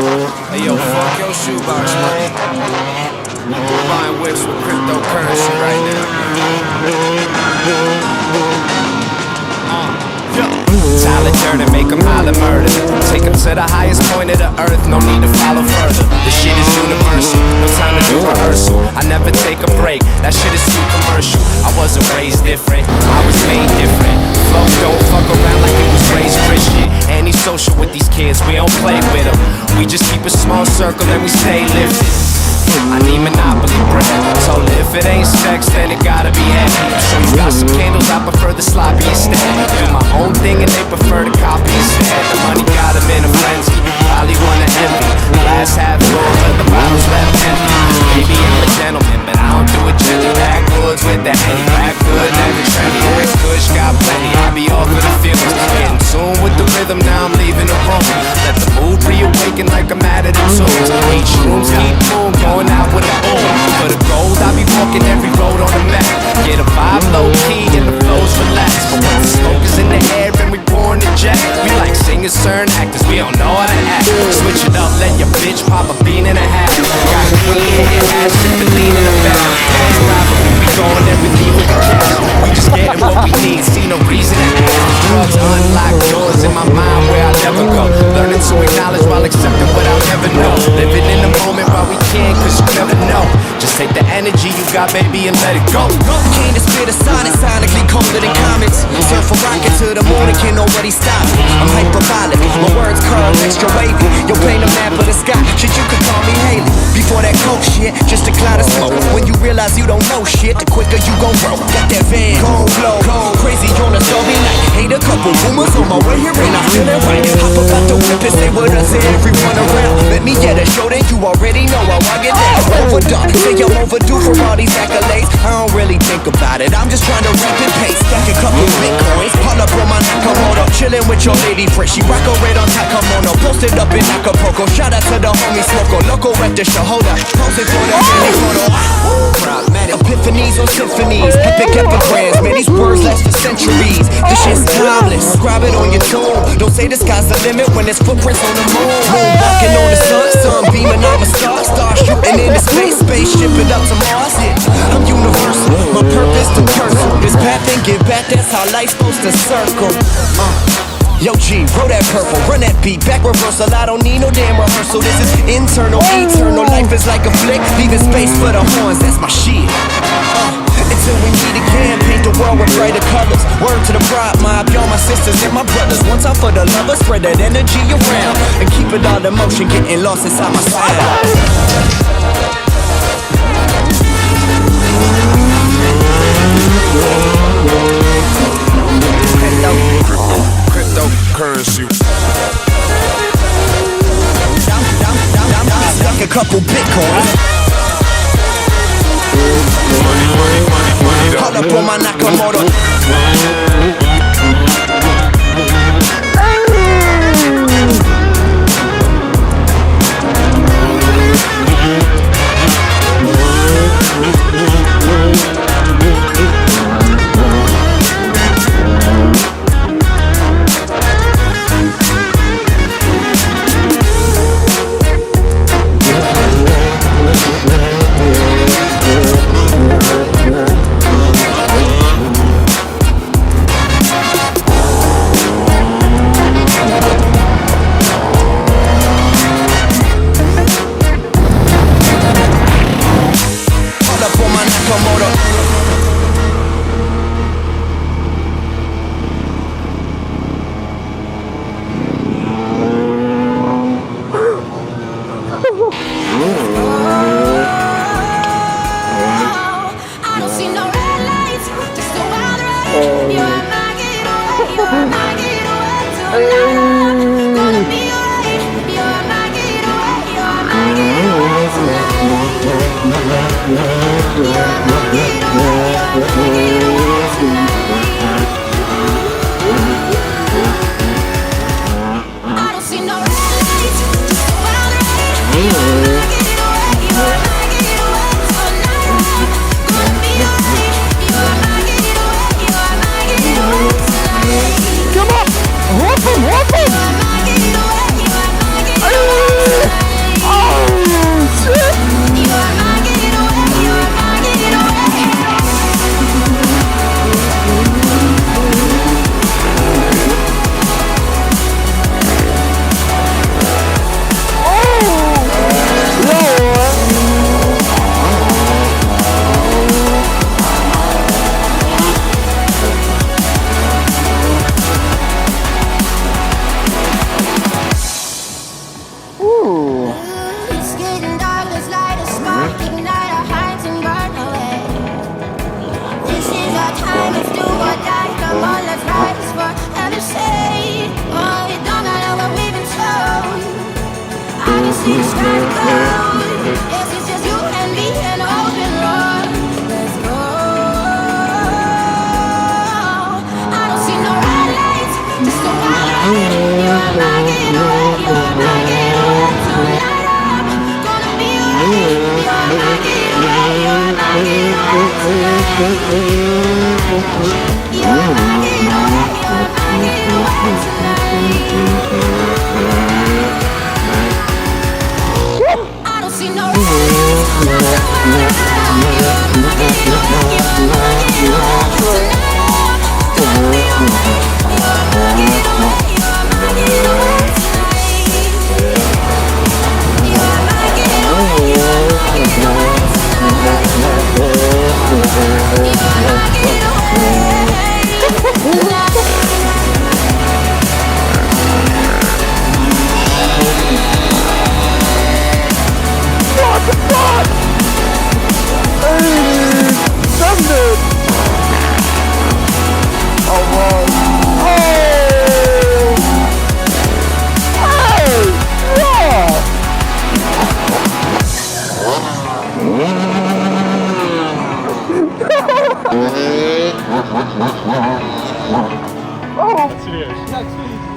Hey yo, fuck your shoebox money. I'm buying whips with cryptocurrency right now. Tyler Durden, make them holler murder. Take them to the highest point of the earth, no need to follow further. The shit is universal, no time to do rehearsal. I never take a break, that shit is too commercial. I wasn't raised different, I was made different. Flow don't fuck around like it was raised Christian. Antisocial with these kids, we don't play with them. We just keep a small circle and we stay lifted. I need Monopoly bread, so if it ain't sex, then it gotta be heavy. So you got some candles, I prefer the sloppy instead. Do my own thing and they prefer the copy instead. The money got them in a frenzy, probably wanna envy. Glass half full, but the bottle's left empty. Maybe I'm a gentleman, but I don't do it gently. Backwoods with the Henny, back good, never trendy. Rick Kush got plenty, I be all for the feelings. Getting tuned with the rhythm, now I'm leaving the room. Let the mood reawaken like I'm out of the tunes. Each room's keep boom, going out with a boom. For the gold, I be walking every road on the map. Get a vibe low key and the flows relaxed. But when the smoke is in the air and we pouring the jet, we like singers, certain actors, we don't know how to act. Switch it up, let your bitch pop a bean and a half. Got a queen in your ass, shit the lean in the back. Can't ride, but we be going and we leave with the cash. We just getting what we need, see no reason to ask. Drugs unlock doors in my mind where I never go. Learning to acknowledge while accepting what I'll never know. Living in the moment while we can, cause you never know. Just take the energy you got, baby, and let it go. Came to spit a sonnet, sonically colder than comets. Surf a rocket to the moon and can't nobody stop me. I'm hyperbolic, my words curl extra wavy. You're playing a map of the sky, shit you could call me Haley. Before that coke shit, just a cloud of smoke. When you realize you don't know shit, the quicker you gon' grow. Got that van, cold flow, crazy on a stormy night. Hate a couple rumors on my way here and I'm feeling right. Hop up out the whip and say what I say everyone around. Let me get a show, then you already know how I get down. Overdone, say I'm overdue for all these accolades. I don't really think about it, I'm just trying to rap and pace. Stack a couple bitcoins, pull up on my Nakamoto. Chillin' with your lady friend, she rock a red on Takamono. Posted up in Acapulco, shout out to the homie Smoko. Loco at the show, hold up, posted for the daily photo. Epiphanies on symphonies, epic epigrams. Man, these words last for centuries. This shit's timeless, scribe it on your tomb. Don't say the sky's the limit when there's footprints on the moon. Moon walking on the sun, sun beaming, I'm a star. Star shooting into space, spaceship it up to Mars. Yeah, I'm universal, my purpose to person. This path and give back, that's how life's supposed to circle. Yo G, roll that purple, run that beat, back reversal. I don't need no damn rehearsal. This is internal, eternal. Life is like a flick, leaving space for the horns. That's my shit. Until we meet again, paint the world with brighter colors. Word to the pride mob, y'all my sisters and my brothers. One time for the lovers, spread that energy around and keep it all in motion, getting lost inside my sound. Cryptocurrency. Stuck a couple bitcoins. Call up on my Nakamoto. Come on, whoop him, whoop him. I don't see no Serieus. Ja, ik zie het.